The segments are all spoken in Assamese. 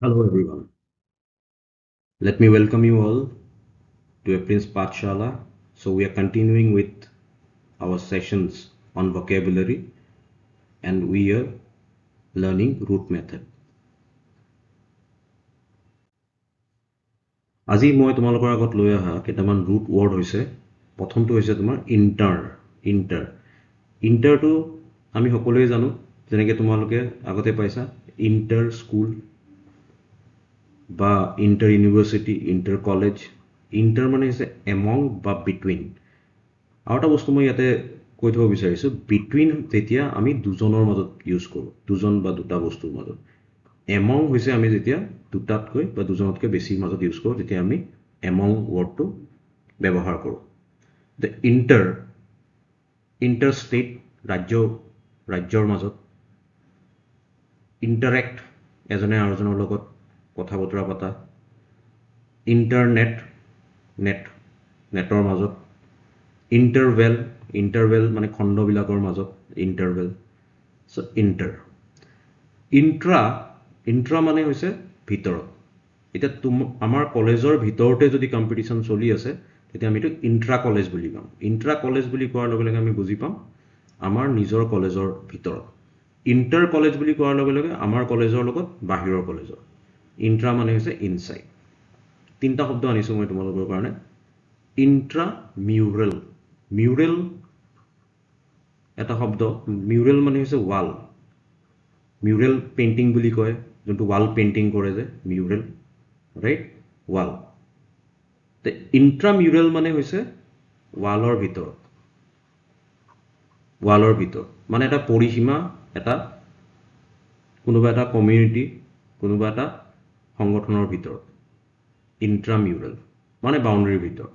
Hello everyone. Let me welcome you all to Prince Pathshala. So we are continuing with our sessions on vocabulary and we are learning root method. আজি মই তোমালোকৰ আগত লৈ অহা কেইটামান root word হৈছে প্ৰথমটো হৈছে তোমাৰ ইণ্টাৰটো আমি সকলোৱে জানো যেনেকৈ তোমালোকে আগতে পাইছা ইণ্টাৰ স্কুল বা inter university inter college inter মানে হৈছে এমং বা বিটুইন আৰু এটা বস্তু মই ইয়াতে কৈ থব বিচাৰিছোঁ বিটুইন যেতিয়া আমি দুজনৰ মাজত ইউজ কৰোঁ দুজন বা দুটা বস্তুৰ মাজত এমং হৈছে আমি যেতিয়া দুটাতকৈ বা দুজনতকৈ বেছিৰ মাজত ইউজ কৰোঁ তেতিয়া আমি এমং ৱৰ্ডটো ব্যৱহাৰ কৰোঁ দ্য ইণ্টাৰ ষ্টেট ৰাজ্যৰ মাজত ইণ্টাৰেক্ট এজনে আৰু এজনৰ লগত কথা বতৰা পতা নেটৰ মাজত ইণ্টাৰভেল মানে খণ্ডবিলাকৰ মাজত ইণ্টাৰভেল চ' ইণ্ট্ৰা মানে হৈছে ভিতৰত এতিয়া আমাৰ কলেজৰ ভিতৰতে যদি কম্পিটিশ্যন চলি আছে তেতিয়া আমি এইটো ইণ্ট্ৰা কলেজ বুলি পাম ইণ্ট্ৰা কলেজ বুলি কোৱাৰ লগে লগে আমি বুজি পাম আমাৰ নিজৰ কলেজৰ ভিতৰত ইণ্টাৰ কলেজ বুলি কোৱাৰ লগে লগে আমাৰ কলেজৰ লগত বাহিৰৰ কলেজৰ ইণ্ট্ৰা মানে হৈছে ইনচাইড তিনিটা শব্দ আনিছোঁ মই তোমালোকৰ কাৰণে মিউৰেল এটা শব্দ মিউৰেল মানে হৈছে ৱাল মিউৰেল পেইণ্টিং বুলি কয় যোনটো ৱাল পেইণ্টিং কৰে যে মিউৰেল ৰাইট ৱাল ইণ্ট্ৰামিউৰেল মানে হৈছে ৱালৰ ভিতৰত মানে এটা পৰিসীমা এটা কোনোবা এটা কমিউনিটি কোনোবা এটা সংগঠনৰ ভিতৰত ইণ্ট্ৰামিউৰেল মানে বাউণ্ডেৰীৰ ভিতৰত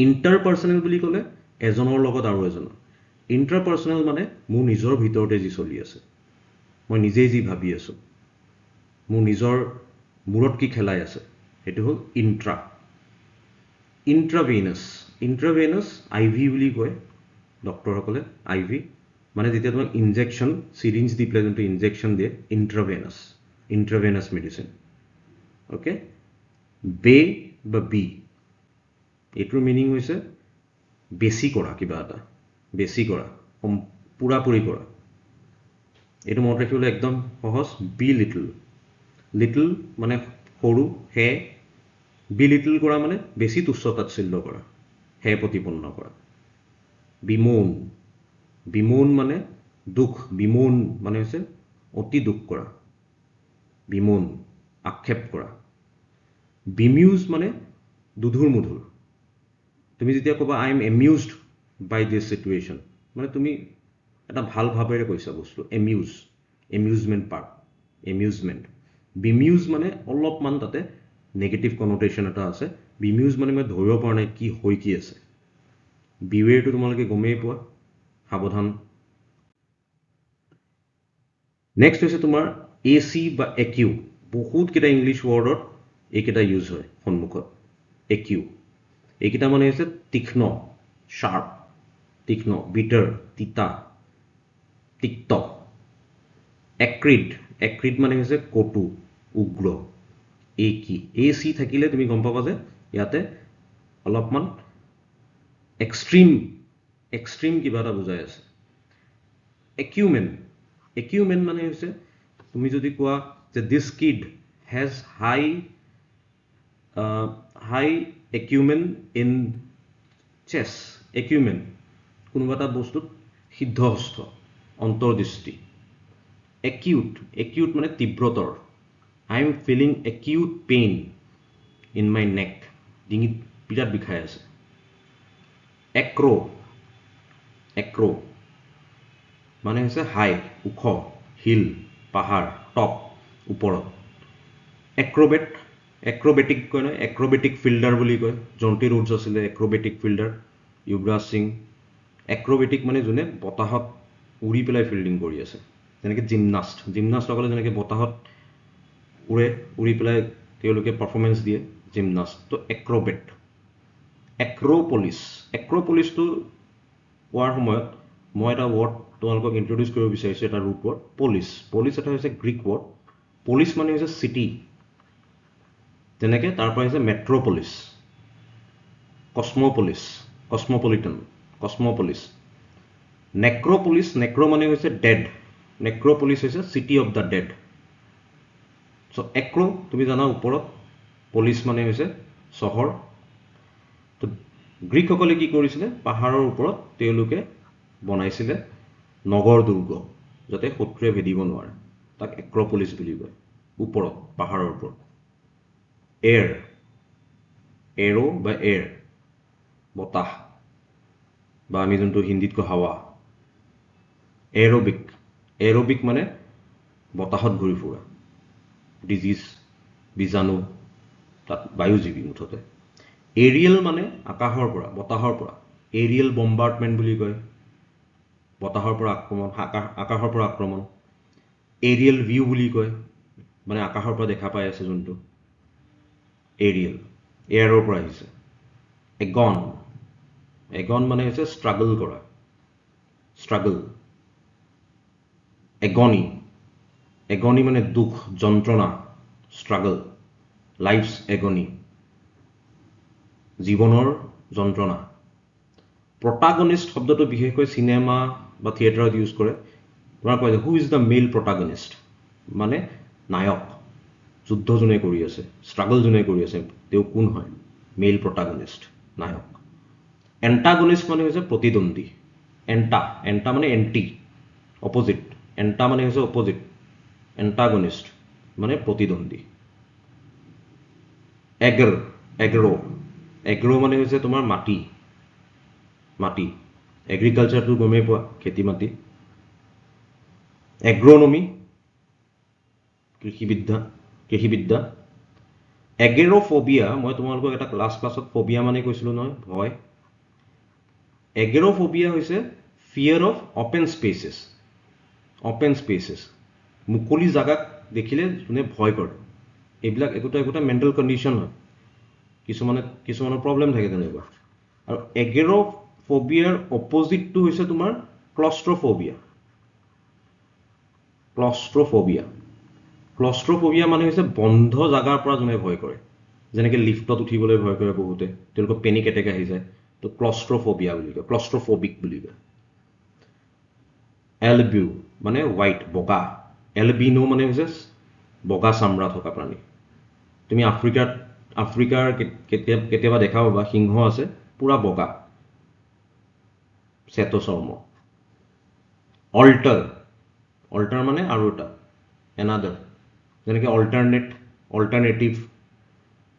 ইণ্টাৰপাৰ্চনেল বুলি ক'লে এজনৰ লগত আৰু এজনৰ ইণ্টাৰপাৰ্চনেল মানে মোৰ নিজৰ ভিতৰতে যি চলি আছে মই নিজেই যি ভাবি আছোঁ মোৰ নিজৰ মূৰত কি খেলাই আছে সেইটো হ'ল ইণ্ট্ৰাভেনাছ আইভি বুলি কয় ডক্টৰসকলে আইভি মানে যেতিয়া তোমাক ইনজেকশ্যন চিৰিঞ্জ দি পেলাই যোনটো ইনজেকশ্যন দিয়ে ইণ্ট্ৰাভেনাছ মেডিচিন অ'কে বা বি এইটোৰ মিনিং হৈছে বেছি কৰা কিবা এটা পুৰাপুৰি কৰা এইটো মনত ৰাখিবলৈ একদম সহজ বি লিটল মানে সৰু বি লিটল কৰা মানে বেছি তুচ্ছ তাচ্ছিল্য কৰা প্ৰতিপন্ন কৰা বিমৌন মানে দুখ বিমৌন মানে হৈছে অতি দুখ কৰা বিমৌন আক্ষেপ কৰা বিমিউজ মানে দুধুৰ মুধুৰ তুমি যেতিয়া ক'বা I am এমিউজড by this situation মানে তুমি এটা ভাল ভাৱেৰে কৈছা বস্তু এমিউজমেণ্ট বিমিউজ মানে অলপমান তাতে নেগেটিভ কনটেশ্যন এটা আছে বিমিউজ মানে মই ধৰিব পৰা নাই কি হৈ কি আছে বিৱেৰটো তোমালোকে গমেই পোৱা সাৱধান নেক্সট হৈছে তোমাৰ AC বা EQ বহুত কেইটা ইংলিছ ৱৰ্ডত এইকেইটা ইউজ হয় সন্মুখত EQ এইকেইটা মানে হৈছে তীক্ষ্ণ বিটাৰ তিতা তিক্ত এক্ৰিড মানে হৈছে কটু উগ্ৰ AC থাকিলে তুমি গম পাবা যে ইয়াতে অলপমান এক্সট্ৰিম কিবা এটা বুজাই আছে একিউমেন মানে হৈছে তুমি যদি কোৱা যে this kid has high acumen in chess কোনোবা এটা বস্তুত সিদ্ধহস্ত অন্তৰ্দৃষ্টি একিউট মানে তীব্ৰতৰ I am feeling acute pain in my neck ডিঙিত বিৰাট বিষাই আছে এক্ৰ মানে হৈছে হাই ওখ হিল পাহাৰ টপ ওপৰত এক্ৰবেটিক কয় নহয় এক্ৰবেটিক ফিল্ডাৰ বুলি কয় জন্টি ৰোডছ আছিলে এক্ৰবেটিক ফিল্ডাৰ যুৱৰাজ সিং এক্ৰবেটিক মানে যোনে বতাহত উৰি পেলাই ফিল্ডিং কৰি আছে যেনেকৈ জিমনাষ্টসকলে যেনেকৈ বতাহত উৰি পেলাই তেওঁলোকে পাৰফৰ্মেঞ্চ দিয়ে জিমনাষ্ট তো এক্ৰপলিছটো কোৱাৰ সময়ত মই এটা ৱৰ্ড তোমালোকক ইন্ট্ৰডিউচ কৰিব বিচাৰিছোঁ, এটা ৰুট ৱৰ্ড, পলিচ। পলিচ এটা হৈছে গ্ৰীক ৱৰ্ড। পলিচ মানে হৈছে চিটি, তেনেকৈ তাৰ পৰা হৈছে মেট্ৰ'পলিছ, কসমপলিছ, কসমপলিটন, কসমপলিছ। নেক্ৰ'পলিছ, নেক্ৰ' মানে হৈছে ডেড, নেক্ৰ'পলিছ হৈছে চিটি অফ দ্য ডেড। চ' এক্ৰ' তুমি জানা ওপৰত, পলিচ মানে হৈছে চহৰ। তো গ্ৰীকসকলে কি কৰিছিলে, পাহাৰৰ ওপৰত তেওঁলোকে বনাইছিলে নগৰ দুৰ্গ, যাতে শত্ৰুৱে ভেদিব নোৱাৰে, তাক এক্ৰ'পলিছ বুলি কয়। ওপৰত, পাহাৰৰ ওপৰত। এয়াৰ, এৰো বা এয়াৰ, বতাহ, বা আমি যোনটো হিন্দীত কওঁ হাৱা। এৰবিক, এৰবিক মানে বতাহত ঘূৰি ফুৰা, ডিজিজ, বীজাণু, তাত বায়ুজীৱী মুঠতে। এৰিয়েল মানে আকাশৰ পৰা, বতাহৰ পৰা, এৰিয়েল বম্বাৰ্ডমেণ্ট বুলি কয়, বতাহৰ পৰা আক্ৰমণ, আকাশৰ পৰা আক্ৰমণ। এৰিয়েল ভিউ বুলি কয়, মানে আকাশৰ পৰা দেখা পাই আছে যোনটো, এৰিয়েল, এয়াৰৰ পৰা আহিছে। এগন, এগন মানে হৈছে ষ্ট্ৰাগল কৰা, ষ্ট্ৰাগল। এগনি, এগনি মানে দুখ, যন্ত্ৰণা, ষ্ট্ৰাগল, লাইফছ এগনি, জীৱনৰ যন্ত্ৰণা। প্ৰটাগনিষ্ট শব্দটো বিশেষকৈ চিনেমা বা থিয়েটাৰত ইউজ কৰে। তোমাৰ কয় who is the male protagonist, মানে নায়ক, যুদ্ধ যোনে কৰি আছে, ষ্ট্ৰাগল যোনে কৰি আছে, তেওঁ কোন হয়, মেল প্ৰটাগনিষ্ট, নায়ক। এণ্টাগনিষ্ট মানে হৈছে প্ৰতিদ্বন্দ্বী, এণ্টা, এণ্টা মানে এণ্টি, অপজিট, এণ্টা মানে হৈছে অপজিট, এণ্টাগনিষ্ট মানে প্ৰতিদ্বন্দ্বী। এগ্ৰ, এগ্ৰ, এগ্ৰ মানে হৈছে তোমাৰ মাটি, মাটি, এগ্ৰিকালচাৰটো গমেই পোৱা, খেতি মাটি। এগ্ৰনমি, কৃষিবিদ্যা, কৃষিবিদ্যা। এগেৰফবিয়া, মই তোমালোকক এটা লাষ্ট ক্লাছত ফবিয়া মানে কৈছিলোঁ নহয়, ভয়। এগেৰফবিয়া হৈছে ফিয়াৰ অফ অপেন স্পেচেছ, অপেন স্পেচেছ, মুকলি জাগাক দেখিলে যোনে ভয় কৰে। এইবিলাক একোটা একোটা মেণ্টেল কণ্ডিশ্যন হয়, কিছুমানৰ প্ৰব্লেম থাকে তেনেকুৱা। আৰু এগেৰফবিয়াৰ অপজিটটো হৈছে তোমাৰ ক্লষ্ট্ৰফবিয়া, ক্লষ্ট্ৰফবিয়া। ক্লষ্ট্ৰফবিয়া মানে হৈছে বন্ধ জাগাৰ পৰা যোনে ভয় কৰে, যেনেকৈ লিফ্টত উঠিবলৈ ভয় কৰে বহুতে, তেওঁলোকৰ পেনিক এটেক আহি যায়, তো ক্লষ্ট্ৰফবিয়া বুলি কয়, ক্লষ্ট্ৰফবিক বুলি কয়। এলবিউ মানে হোৱাইট, বগা, এলবিনো মানে হৈছে বগা চামৰা থকা প্ৰাণী। তুমি আফ্ৰিকাৰ কেতিয়াবা দেখা পাবা সিংহ আছে পুৰা বগা, শ্বেতচৰ্ম। অল্টাৰ, অল্টাৰ মানে আৰু এটা, এনাডাৰ, যেনেকৈ অল্টাৰনেট, অল্টাৰনেটিভ।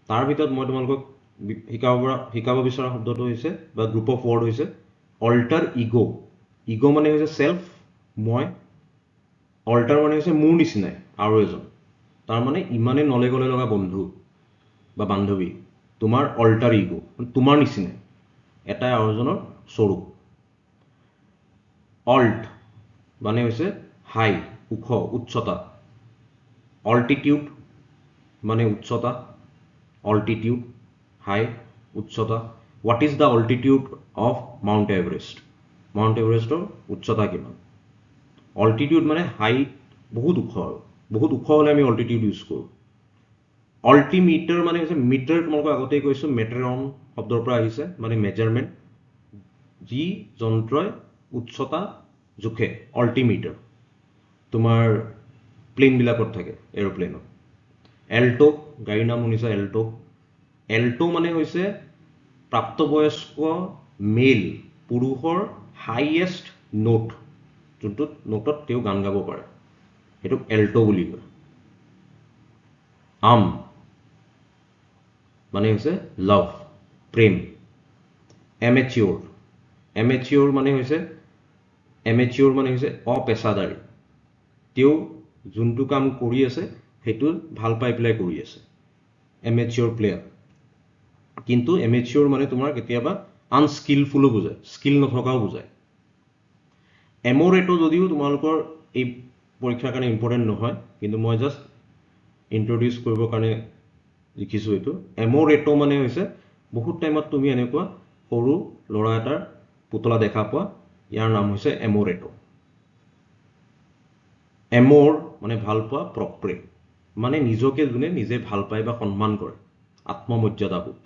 তাৰ ভিতৰত মই তোমালোকক শিকাব বিচৰা শব্দটো হৈছে বা গ্ৰুপ অফ ৱৰ্ড হৈছে অল্টাৰ ইগ'। ইগ' মানে হৈছে চেল্ফ, মই। অল্টাৰ মানে হৈছে মোৰ নিচিনাই আৰু এজন, তাৰমানে ইমানেই নলে গলে লগা বন্ধু বা বান্ধৱী, তোমাৰ অল্টাৰ ইগ', তোমাৰ নিচিনাই, এটাই আৰু এজনৰ স্বৰূপ। অল্ট মানে হৈছে হাই, ওখ, উচ্চতা। অল্টিটিউড মানে উচ্চতা, অল্টিটিউড, হাই, উচ্চতা। What is the altitude of Mount Everest, Mount এভাৰেষ্টৰ উচ্চতা কিমান। অল্টিটিউড মানে হাইট, বহুত ওখ, আৰু বহুত ওখ হ'লে আমি অল্টিটিউড ইউজ কৰোঁ। অল্টিমিটাৰ মানে হৈছে মিটাৰ, তোমালোকক আগতেই কৈছোঁ মেটেৰন শব্দৰ পৰা আহিছে, মানে মেজাৰমেণ্ট, যি যন্ত্ৰই উচ্চতা জোখে, অল্টিমিটাৰ। তোমাৰ প্লেনবিলাকত থাকে, এৰোপ্লেনত। এল্টো, গাড়ীৰ নাম শুনিছা, এল্টো। এল্টো মানে হৈছে প্ৰাপ্তবয়স্ক মেল, পুৰুষৰ হাইয়েষ্ট নোট, যোনটোত নোটত তেওঁ গান গাব পাৰে, সেইটোক এল্টো বুলি কয়। আম মানে হৈছে লাভ, প্ৰেম। এমেচিয়ৰ, এমেচিয়ৰ মানে হৈছে, এমেচিয়ৰ মানে হৈছে অপেচাদাৰী, তেওঁ যোনটো কাম কৰি আছে সেইটো ভাল পাই পেলাই কৰি আছে, এমেচিয়ৰ প্লেয়াৰ। কিন্তু এমেচিয়ৰ মানে তোমাৰ কেতিয়াবা আনস্কিলফুলো বুজায়, স্কিল নথকাও বুজায়। এমৰেটো যদিও তোমালোকৰ এই পৰীক্ষাৰ কাৰণে ইম্পৰ্টেণ্ট নহয়, কিন্তু মই জাষ্ট ইন্ট্ৰডিউচ কৰিবৰ কাৰণে লিখিছোঁ এইটো। এমৰেটো মানে হৈছে বহুত টাইমত তুমি এনেকুৱা সৰু ল'ৰা এটাৰ পুতলা দেখা পোৱা, ইয়াৰ নাম হৈছে এমোৰেটো এমোৰ মানে ভাল পোৱা প্ৰপ্ৰে মানে নিজকে যোনে নিজে ভাল পায় বা সন্মান কৰে আত্মমৰ্যাদাবোধ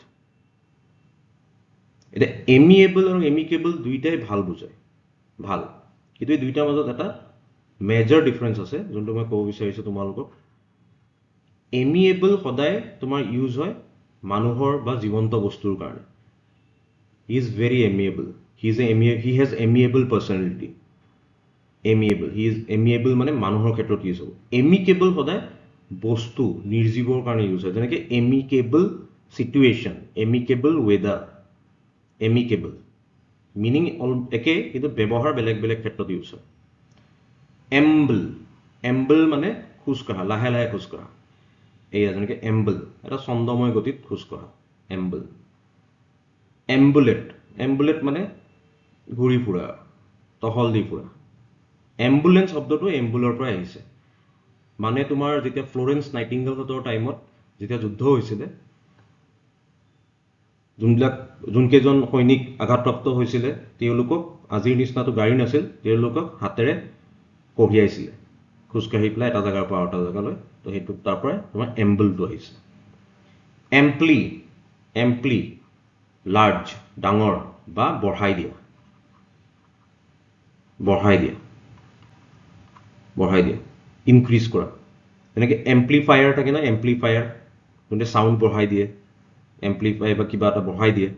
এটা এমিয়েবল আৰু এমিকেবল দুইটাই ভাল বুজায় ভাল কিন্তু এই দুইটাৰ মাজত এটা মেজৰ ডিফাৰেন্স আছে যোনটো মই ক'ব বিচাৰিছো তোমালোকক এমিয়েবল সদায় তোমাৰ ইউজ হয় মানুহৰ বা জীৱন্ত বস্তুৰ কাৰণে he is very amiable he has amiable personality amiable he is amiable মানে মানুহৰ ক্ষেত্ৰত ইউজ হ'ব এমিকেবল সদায় বস্তু নিৰ্জীৱৰ কাৰণে ইউজ হয় যেনেকৈ amicable situation amicable weather amicable meaning একে কিন্তু ব্যৱহাৰ বেলেগ বেলেগ ক্ষেত্ৰত ইউজ হয় এম্বল মানে খোজকঢ়া লাহে লাহে খোজকঢ়া এয়া যেনেকৈ এম্বল এটা ছন্দময় গতিত খোজকঢ়া এম্বুলেট মানে ঘূৰি ফুৰা টহল দি ফুৰা এম্বুলেন্স শব্দটো এম্বুলৰ পৰা আহিছে মানে তোমাৰ যেতিয়া ফ্লৰেন্স নাইটিংগেলৰ টাইমত যেতিয়া যুদ্ধ হৈছিলে যোনকেইজন সৈনিক আঘাতপ্ৰাপ্ত হৈছিলে তেওঁলোকক আজিৰ নিচিনাটো গাড়ী নাছিল তেওঁলোকক হাতেৰে কঢ়িয়াইছিলে খোজকাঢ়ি পেলাই এটা জেগাৰ পৰা এটা জেগালৈ তো সেইটো তাৰ পৰাই তোমাৰ এম্বলটো আহিছে এম্পলি লাৰ্জ ডাঙৰ বা বঢ়াই দিয়া ইনক্ৰিজ কৰা যেনেকৈ এম্প্লিফায়াৰ থাকে না এম্প্লিফায়াৰ যোনটো চাউণ্ড বঢ়াই দিয়ে এম্প্লিফাই বা কিবা এটা বঢ়াই দিয়ে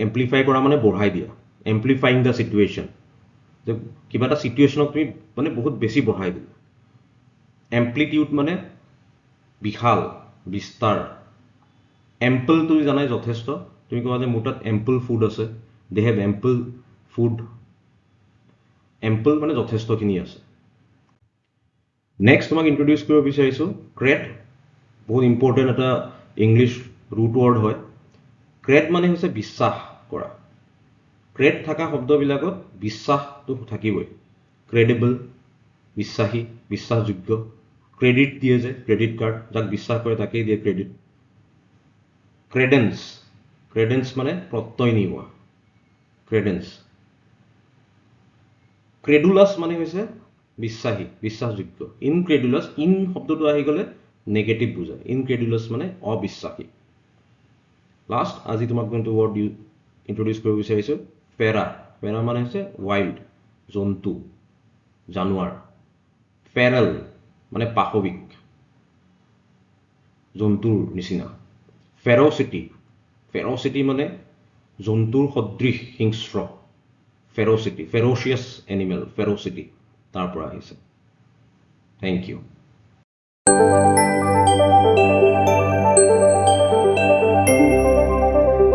এম্প্লিফাই কৰা মানে বঢ়াই দিয়া এম্প্লিফাইং দ্য চিটুৱেশ্যন যে কিবা এটা চিটুৱেশ্যনক তুমি মানে বহুত বেছি বঢ়াই দিলা এম্প্লিটিউড মানে বিশাল বিস্তাৰ এম্পলটো জানাই যথেষ্ট তুমি কোৱা যে মোৰ তাত এম্পল ফুড আছে they have ample food ample মানে যথেষ্টখিনি আছে নেক্সট তোমাক ইন্ট্ৰডিউচ কৰিব বিচাৰিছোঁ ক্ৰেট বহুত ইম্পৰ্টেণ্ট এটা ইংলিছ ৰুট ৱৰ্ড হয় ক্ৰেট মানে হৈছে বিশ্বাস কৰা ক্ৰেট থকা শব্দবিলাকত বিশ্বাসটো থাকিবই ক্ৰেডিবল বিশ্বাসী বিশ্বাসযোগ্য ক্ৰেডিট দিয়ে যে ক্ৰেডিট কাৰ্ড যাক বিশ্বাস কৰে তাকেই দিয়ে ক্ৰেডিট ক্ৰেডেন্স মানে প্ৰত্যয় নিয়োৱা ক্ৰেডুলাছ মানে হৈছে বিশ্বাসী বিশ্বাসযোগ্য ইনক্ৰেডুলাছ ইন শব্দটো আহি গ'লে নেগেটিভ বুজায় ইনক্ৰেডুলাছ মানে অবিশ্বাসী লাষ্ট আজি তোমাক যোনটো ৱৰ্ড ইন্ট্ৰডিউচ কৰিব বিচাৰিছোঁ পেৰা মানে হৈছে ৱাইল্ড জন্তু জানুৱাৰ ফেৰেল মানে পাশবিক জন্তুৰ নিচিনা ফেৰচিটি মানে জন্তুৰ সদৃশ হিংস্ৰ ফেৰচিয়াছ এনিমেল ফেৰচিটি তাৰ পৰা আহিছে থেংক ইউ